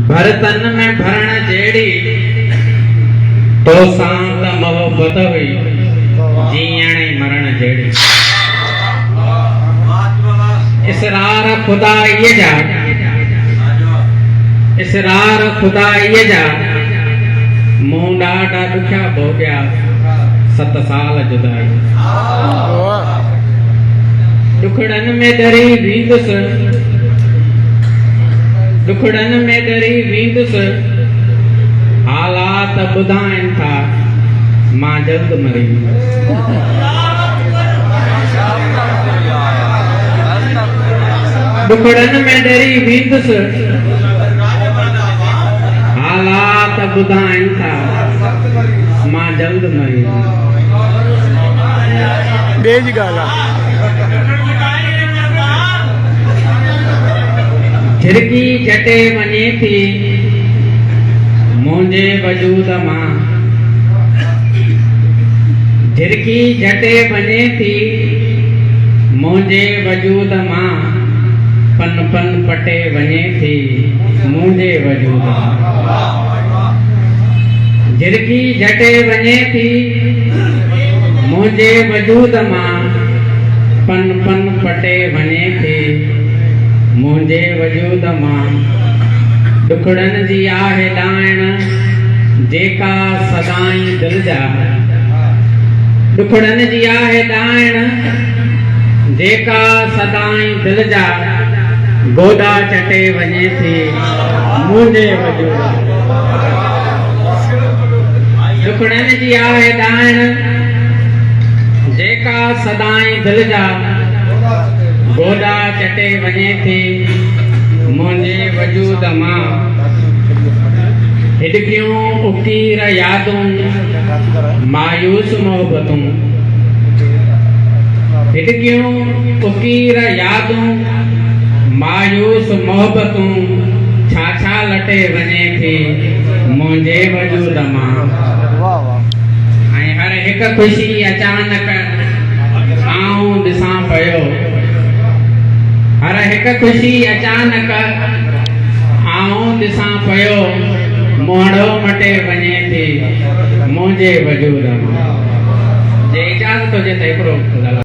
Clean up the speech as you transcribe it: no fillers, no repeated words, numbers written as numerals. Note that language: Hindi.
भरतन में भरण जेड़ी तो सांत मोहब्बत हुई जीअण मरण जेड़ी। इसरार खुदा ये जा, इसरार खुदा ये जा, मूं ॾाढा दुखिया भोॻिया 7 साल जुदाई। दुखड़न में डरी वींदुसि, दुखड़न में डरी वींदुसि, हालात ॿुधाइनि था मां जल्द मरी। दुखड़न में डरी वींदुसि, हालात ॿुधाइनि था मां जल्द मरी। बेज गाला झिरकी जटे वञे थी मुंहिंजे वजूद मां, झिरकी जटे वञे थी मुंहिंजे वजूद मां, पन पन पटे वञे थी मुंहिंजे वजूद मां। झिरकी जटे वञे थी मुंहिंजे वजूद मां, पन पन पटे वञे थी मुंहिंजे वजूद मां। दुखड़न जी आहे ॾाइण जेका सदाईं दिल जा, दुखड़न जी आहे ॾाइण जेका सदाईं दिल जा, गोदा चटे वञे थी मुंहिंजे वजूद मां। दुखड़न जी आहे ॾाइण जेका सदाईं दिल जा, गोदा चटे वञे थी मुंहिंजे वजूद मां। हिॾकियूं उकीर यादूं मायूस मोहब्बतूं, हिॾकियूं उकीर यादूं मायूस मोहब्बतूं, छा छा लटे वञे थी मुंहिंजे वजूद मां। ऐं हर हिकु ख़ुशी अचानक आऊं ॾिसां पियो, हर हिकु ख़ुशी अचानक आऊं ॾिसां पियो, मोहड़ो मटे वञे थी मुंहिंजे वजूद मां। जे इजाज़त हुजे त हिकिड़ो